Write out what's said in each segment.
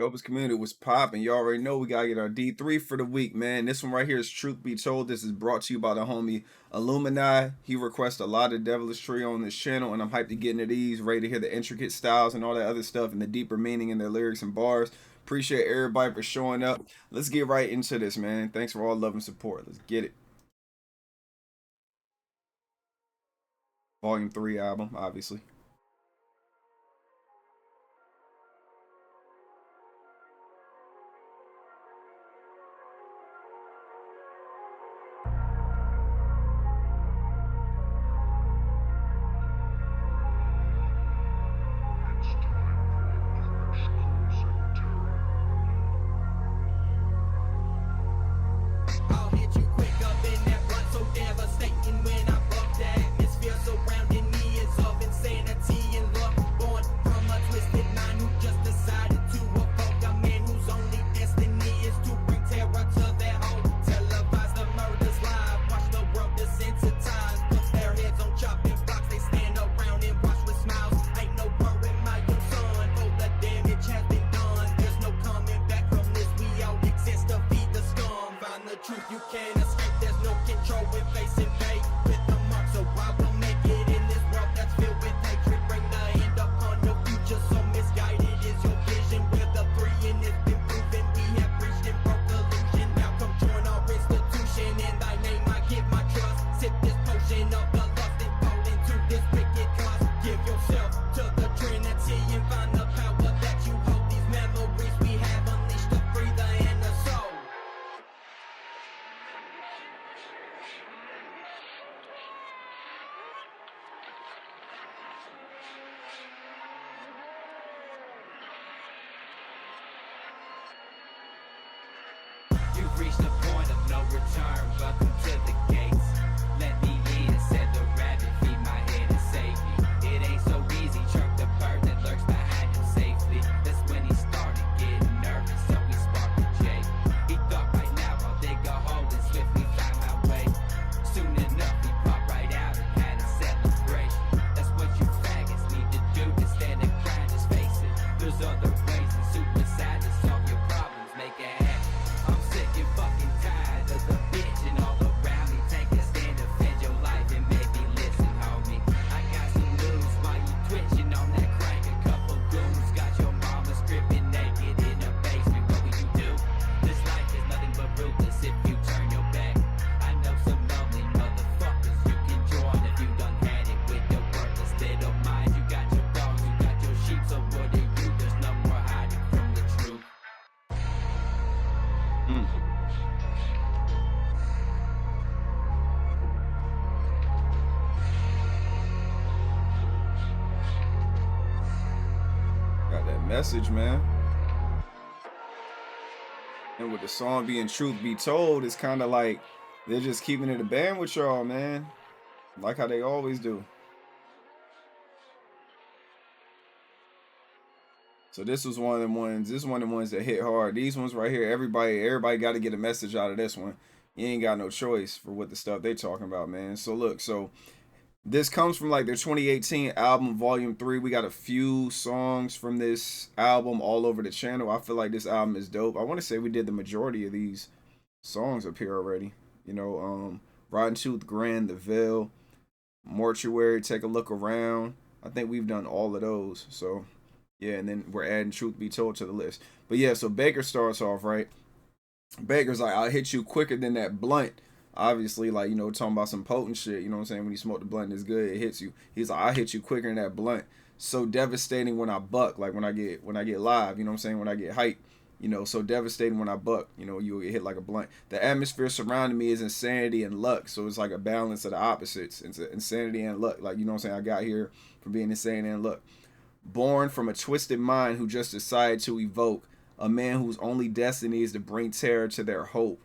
Dopest community was popping. You already know we gotta get our D3 for the week, man. This one right here is Truth Be Told. This is brought to you by the homie Illuminati. He requests a lot of Devilish trio on this channel, and I'm hyped to get into these, ready to hear the intricate styles and all that other stuff and the deeper meaning in their lyrics and bars. Appreciate everybody for showing up. Let's get right into this, man. Thanks for all love and support. Let's get it. Volume 3 album, obviously. You've reached the point of no return. Welcome to the gates. Let me in, said the rabbit. Feed my head and save me. It ain't so easy. Chirp the bird that lurks behind him safely. That's when he started getting nervous, so he sparked the J. He thought right now I'll dig a hole and swiftly find my way. Soon enough he popped right out and had a celebration. That's what you faggots need to do instead of crying. Just face it. There's other ways than suicide to solve your problems. Make it happen. I'm sick and fucking tired of the bitch and all around me. Take a stand, defend your life and maybe listen, homie. I got some news while you twitching on that crank. A couple goons got your mama stripping naked in the basement. What will you do? This life is nothing but ruthless if you turn your back. I know some lonely motherfuckers you can join if you done had it with your worthless little mind. You got your dogs, you got your sheep, so what do you? There's no more hiding from the truth. Got that message, man. And with the song being Truth Be Told, it's kind of like they're just keeping it a band with y'all, man. Like how they always do. So this was one of them ones. This is one of the ones that hit hard. These ones right here, everybody got to get a message out of this one. You ain't got no choice for what the stuff they talking about, man. So look, so this comes from like their 2018 album, Volume 3. We got a few songs from this album all over the channel. I feel like this album is dope. I want to say we did the majority of these songs up here already. You know, Rotten Tooth, Grand, The Veil, Mortuary, Take a Look Around. I think we've done all of those. So, yeah, and then we're adding Truth Be Told to the list. But yeah, so Baker starts off, right? Baker's like, I'll hit you quicker than that blunt. Obviously, like, you know, talking about some potent shit, you know what I'm saying? When you smoke the blunt, it's good, it hits you. He's like, I'll hit you quicker than that blunt. So devastating when I buck, like when I get live, you know what I'm saying? When I get hype, you know, so devastating when I buck, you know, you'll get hit like a blunt. The atmosphere surrounding me is insanity and luck. So it's like a balance of the opposites. It's insanity and luck. Like, you know what I'm saying? I got here from being insane and luck. Born from a twisted mind who just decided to evoke a man whose only destiny is to bring terror to their hope.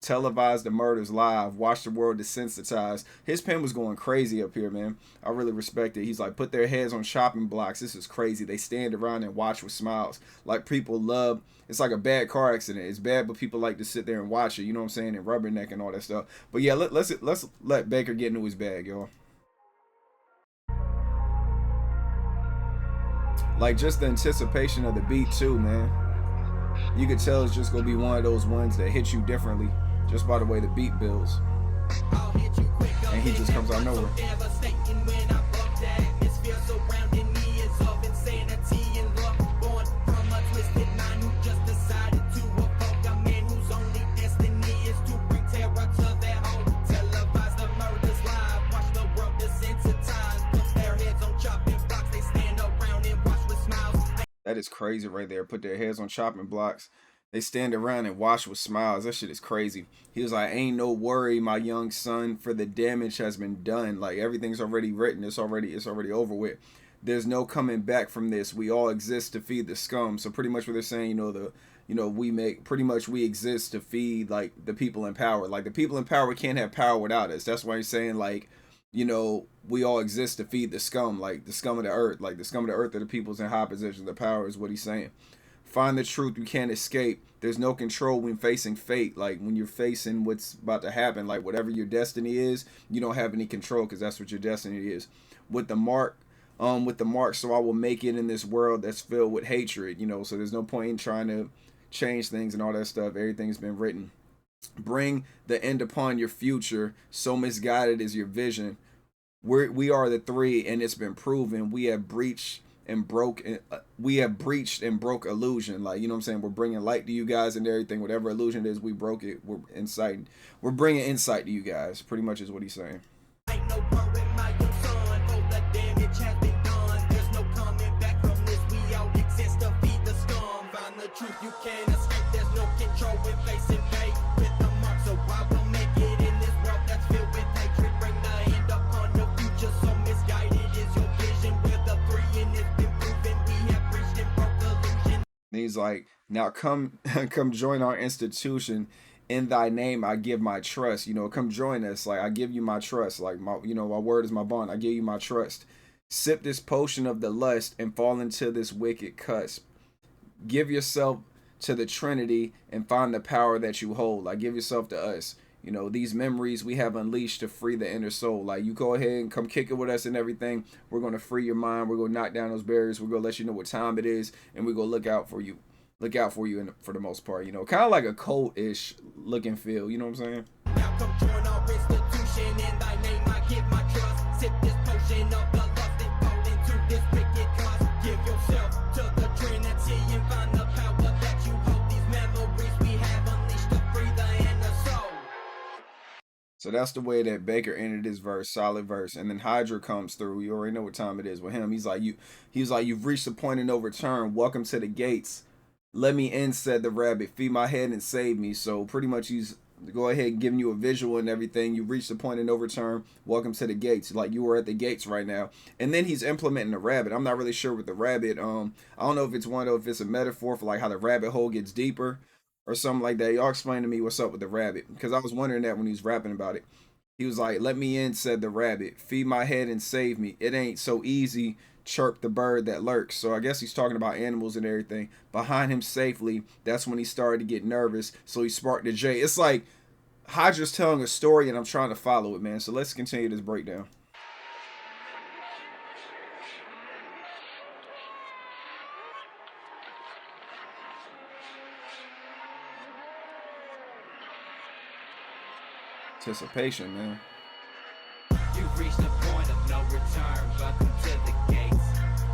Televised the murders live, watch the world desensitized. His pen was going crazy up here, man. I really respect it. He's like, put their heads on shopping blocks. This is crazy. They stand around and watch with smiles. Like people love, it's like a bad car accident. It's bad, but people like to sit there and watch it, you know what I'm saying, and rubberneck and all that stuff. But yeah, let's let Baker get into his bag, y'all. Like just the anticipation of the beat too, man. You could tell it's just gonna be one of those ones that hit you differently just by the way the beat builds. And he just comes out of nowhere. That is crazy right there. Put their heads on chopping blocks. They stand around and watch with smiles. That shit is crazy. He was like, ain't no worry, my young son, for the damage has been done. Like everything's already written. It's already over with. There's no coming back from this. We all exist to feed the scum. So pretty much what they're saying, we exist to feed like the people in power. Like the people in power can't have power without us. That's why he's saying like, we all exist to feed the scum, like the scum of the earth. Like the scum of the earth are the people's in high positions of power is what he's saying. Find the truth, you can't escape. There's no control when facing fate. Like when you're facing what's about to happen, like whatever your destiny is, you don't have any control because that's what your destiny is. With the mark, so I will make it in this world that's filled with hatred, so there's no point in trying to change things and all that stuff. Everything's been written. Bring the end upon your future, so misguided is your vision. We are the three, and it's been proven. We have breached and broke illusion. Like, you know what I'm saying? We're bringing light to you guys and everything. Whatever illusion it is, we broke it. We're bringing insight to you guys. Pretty much is what he's saying. Ain't no worry, my young son, oh, the damage has been done. There's no coming back from this. We all exist to feed the scum. Find the truth, you can't escape. There's no control when facing fate. With the mark, so I will make it in this world that's filled with hatred. Bring the end upon the future, so misguided is your vision. We're the three and it's been proven. We have breached and broke illusion. And he's like, now come join our institution. In thy name I give my trust. Come join us. Like I give you my trust. Like my word is my bond. I give you my trust. Sip this potion of the lust and fall into this wicked cusp. Give yourself to the Trinity and find the power that you hold. Like give yourself to us. These memories we have unleashed to free the inner soul. Like you go ahead and come kick it with us and everything. We're going to free your mind. We're going to knock down those barriers. We're going to let you know what time it is. And we're going to look out for you. For the most part, kind of like a cult-ish looking feel, you know what I'm saying? Now come join our institution, in thy name I give my trust. Sip this potion of the lust and fall into this wicked cause. Give yourself to the Trinity and find the power that you hold. These memories we have unleashed to free the inner soul. So that's the way that Baker ended his verse, solid verse. And then Hydra comes through. You already know what time it is with him. He's like, you've reached the point of no return. Welcome to the gates. Let me in, said the rabbit. Feed my head and save me. So pretty much he's go ahead and giving you a visual and everything. You reached the point of no return. Welcome to the gates. Like you are at the gates right now. And then he's implementing the rabbit. I'm not really sure with the rabbit. I don't know if it's a metaphor for like how the rabbit hole gets deeper or something like that. Y'all explain to me what's up with the rabbit, because I was wondering that when he was rapping about it. He was like, let me in, said the rabbit. Feed my head and save me. It ain't so easy, chirped the bird that lurks. So I guess he's talking about animals and everything. Behind him safely, that's when he started to get nervous. So he sparked the J. It's like Hydra's telling a story and I'm trying to follow it, man. So let's continue this breakdown. Anticipation, man. You've reached the point of no return. Welcome to the gates.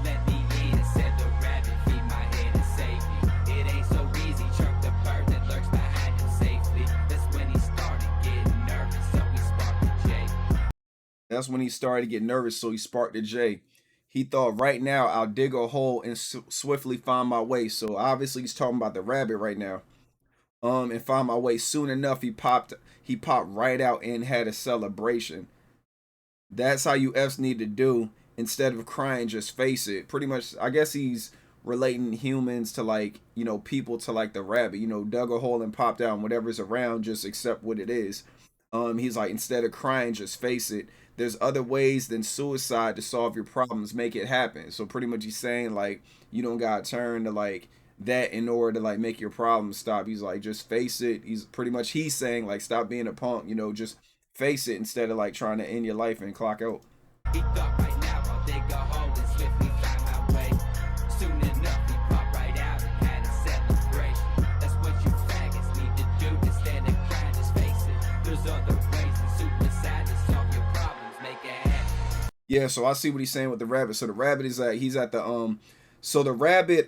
Let me in, said the rabbit. Feed my head and save me. It ain't so easy. Chirp the bird that lurks behind him safely. That's when he started getting nervous, so he sparked the J. That's when he started to get nervous, so he sparked the J. He thought, right now, I'll dig a hole and swiftly find my way. So obviously he's talking about the rabbit right now. And find my way. Soon enough, he popped right out and had a celebration. That's how you F's need to do. Instead of crying, just face it. Pretty much, I guess he's relating humans to like, people to like the rabbit. Dug a hole and popped out, and whatever's around, just accept what it is. He's like, instead of crying, just face it. There's other ways than suicide to solve your problems. Make it happen. So pretty much he's saying like, you don't gotta turn to like that in order to like make your problems stop. He's like, just face it. He's saying like, stop being a punk, just face it instead of like trying to end your life and clock out. He thought right now I'll dig a hole and swiftly find my way. Soon enough he popped right out and had a celebration. Yeah, so I see what he's saying with the rabbit. So the rabbit is at he's at the so the rabbit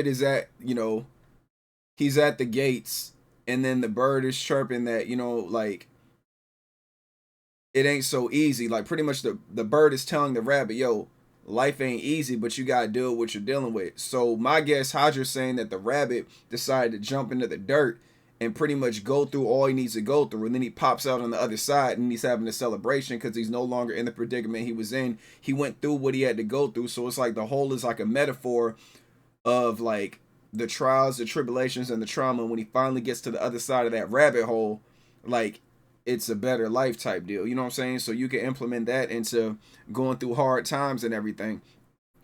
is at, he's at the gates, and then the bird is chirping that, like it ain't so easy. Like pretty much the bird is telling the rabbit, yo, life ain't easy, but you gotta deal with what you're dealing with. So my guess, Hydra's saying that the rabbit decided to jump into the dirt and pretty much go through all he needs to go through, and then he pops out on the other side and he's having a celebration because he's no longer in the predicament he was in. He went through what he had to go through. So it's like the whole is like a metaphor of like the trials, the tribulations, and the trauma. When he finally gets to the other side of that rabbit hole, like it's a better life type deal. You know what I'm saying? So you can implement that into going through hard times and everything.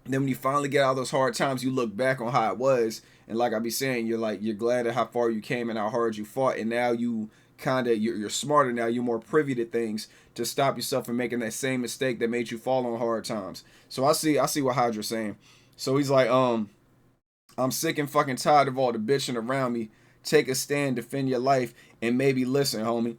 And then when you finally get out of those hard times, you look back on how it was, and like I be saying, you're glad at how far you came and how hard you fought, and now you're smarter now. You're more privy to things to stop yourself from making that same mistake that made you fall on hard times. So I see what Hydra's saying. So he's like, I'm sick and fucking tired of all the bitching around me. Take a stand, defend your life, and maybe listen, homie.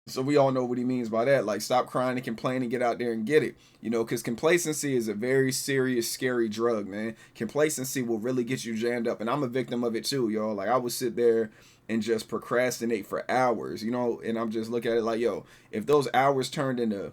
So we all know what he means by that. Like, stop crying and complaining, get out there and get it. Because complacency is a very serious, scary drug, man. Complacency will really get you jammed up. And I'm a victim of it too, y'all. Like, I would sit there and just procrastinate for hours, and I'm just look at it like, yo, if those hours turned into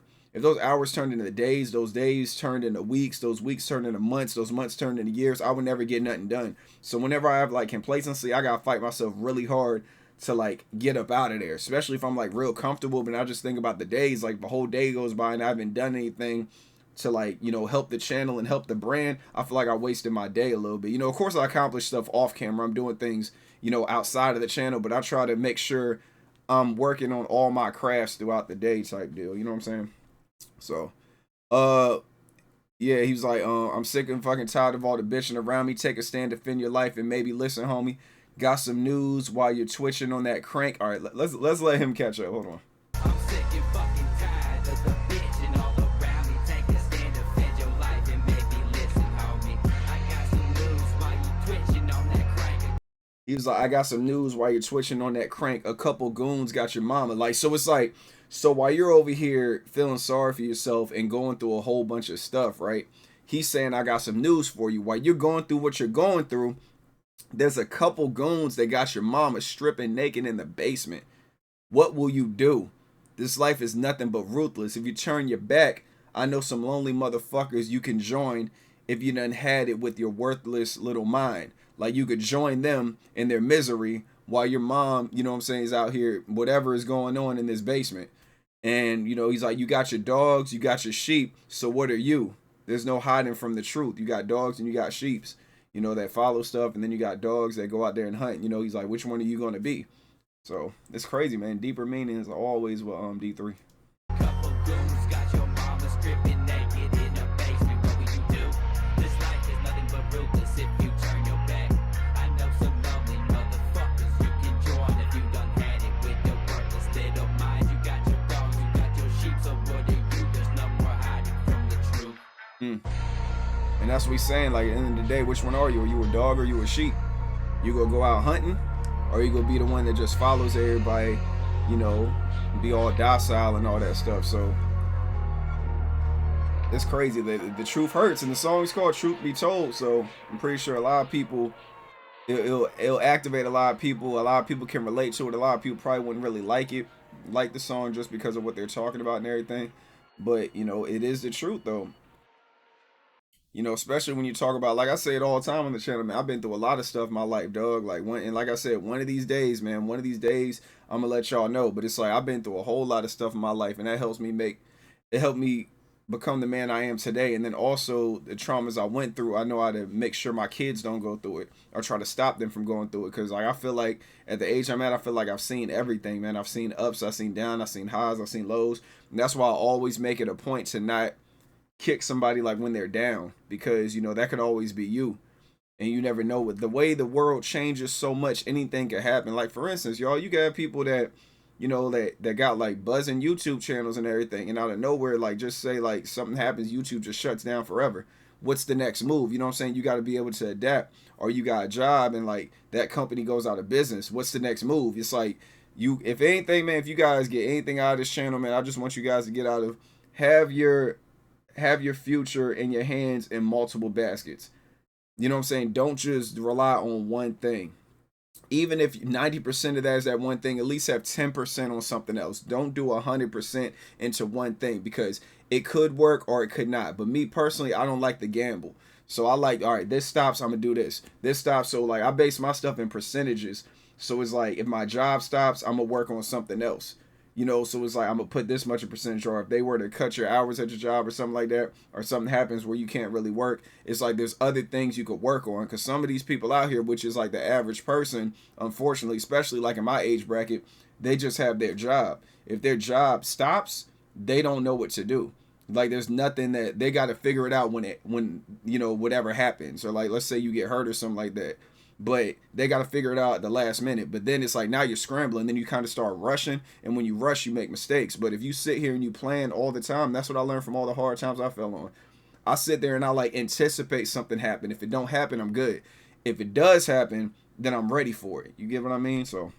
days, those days turned into weeks, those weeks turned into months, those months turned into years, I would never get nothing done. So whenever I have like complacency, I gotta fight myself really hard to like get up out of there, especially if I'm like real comfortable. But I just think about the days, like the whole day goes by and I haven't done anything to like, help the channel and help the brand. I feel like I wasted my day a little bit. Of course I accomplish stuff off camera. I'm doing things, outside of the channel, but I try to make sure I'm working on all my crafts throughout the day type deal. You know what I'm saying? So, yeah, he was like, I'm sick and fucking tired of all the bitching around me. Take a stand, defend your life, and maybe listen, homie. Got some news while you're twitching on that crank. All right, let's let him catch up. Hold on. I'm sick and fucking tired of the bitching all around me. Take a stand, defend your life, and maybe listen, homie. I got some news while you twitching on that crank. He was like, I got some news while you're twitching on that crank. A couple goons got your mama. Like, so it's like, so while you're over here feeling sorry for yourself and going through a whole bunch of stuff, right? He's saying, I got some news for you. While you're going through what you're going through, there's a couple goons that got your mama stripping naked in the basement. What will you do? This life is nothing but ruthless. If you turn your back, I know some lonely motherfuckers you can join if you done had it with your worthless little mind. Like you could join them in their misery while your mom, you know what I'm saying, is out here, whatever is going on in this basement. And, he's like, you got your dogs, you got your sheep. So what are you? There's no hiding from the truth. You got dogs and you got sheeps, that follow stuff. And then you got dogs that go out there and hunt. He's like, which one are you going to be? So it's crazy, man. Deeper meanings are always with D3. Couple goons got your mama stripping naked in the basement. What will you do? This life is nothing but ruthless if you turn your back. I know some lovely motherfuckers you can join if you done had it with your worthless little mind. You got your dogs, you got your sheep, so what are you? There's no more hiding from the truth. And that's what he's saying. Like at the end of the day, which one are you? Are you a dog or you a sheep? You gonna go out hunting, or you gonna be the one that just follows everybody, be all docile and all that stuff. So it's crazy that the truth hurts, and the song is called "Truth Be Told." So I'm pretty sure a lot of people, it'll activate a lot of people. A lot of people can relate to it. A lot of people probably wouldn't really like the song just because of what they're talking about and everything. But it is the truth though. Especially when you talk about, like I say it all the time on the channel, man, I've been through a lot of stuff in my life, dog. Like like I said, one of these days, man, I'm gonna let y'all know. But it's like I've been through a whole lot of stuff in my life, and that helped me become the man I am today. And then also the traumas I went through, I know how to make sure my kids don't go through it or try to stop them from going through it. Because like I feel like at the age I'm at, I feel like I've seen everything, man. I've seen ups, I've seen downs, I've seen highs, I've seen lows. And that's why I always make it a point to not kick somebody like when they're down, because that could always be you, and you never know. With the way the world changes so much, anything could happen. Like for instance, y'all, you got people that that got like buzzing YouTube channels and everything, and out of nowhere, like just say like something happens, YouTube just shuts down forever. What's the next move? You know what I'm saying? You got to be able to adapt. Or you got a job and like that company goes out of business. What's the next move? It's like if anything, man, if you guys get anything out of this channel, man, I just want you guys to get out of have your future in your hands in multiple baskets. You know what I'm saying? Don't just rely on one thing. Even if 90% of that is that one thing, at least have 10% on something else. Don't do 100% into one thing, because it could work or it could not. But me personally, I don't like to gamble. So I like, all right, this stops, I'm gonna do this. This stops. So like I base my stuff in percentages. So it's like if my job stops, I'm gonna work on something else. You know, so it's like I'm gonna put this much a percentage, or if they were to cut your hours at your job or something like that, or something happens where you can't really work, it's like there's other things you could work on. Because some of these people out here, which is like the average person, unfortunately, especially like in my age bracket, they just have their job. If their job stops, they don't know what to do. Like there's nothing that they got to figure it out when you know, whatever happens, or like let's say you get hurt or something like that, but they got to figure it out at the last minute. But then it's like now you're scrambling, then you kind of start rushing, and when you rush, you make mistakes. But if you sit here and you plan all the time, that's what I learned from all the hard times I fell on. I sit there and I like anticipate something happen. If it don't happen, I'm good. If it does happen, then I'm ready for it. You get what I mean? So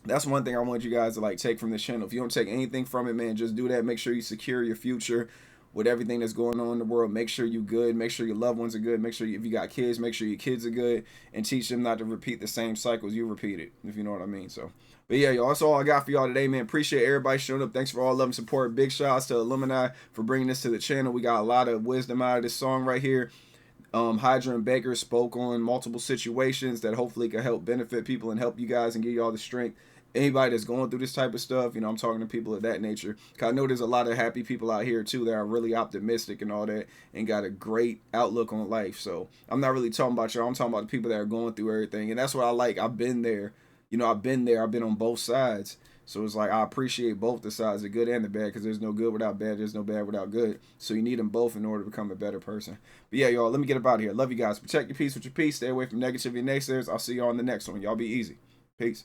that's one thing I want you guys to like take from this channel. If you don't take anything from it, man, just do that. Make sure you secure your future with everything that's going on in the world. Make sure you good. Make sure your loved ones are good. Make sure if you got kids, make sure your kids are good, and teach them not to repeat the same cycles you repeated, if you know what I mean. So, but yeah, y'all, that's all I got for y'all today, man. Appreciate everybody showing up. Thanks for all love and support. Big shout outs to Illumini for bringing this to the channel. We got a lot of wisdom out of this song right here. Hydra and Baker spoke on multiple situations that hopefully could help benefit people and help you guys and give you all the strength. Anybody that's going through this type of stuff, you know, I'm talking to people of that nature. Cause I know there's a lot of happy people out here too that are really optimistic and all that, and got a great outlook on life. So I'm not really talking about y'all. I'm talking about the people that are going through everything, and that's what I like. I've been there. You know, I've been there. I've been on both sides. So it's like I appreciate both the sides, the good and the bad, because there's no good without bad. There's no bad without good. So you need them both in order to become a better person. But yeah, y'all, let me get up out of here. Love you guys. Protect your peace with your peace. Stay away from negativity and naysayers. I'll see y'all on the next one. Y'all be easy. Peace.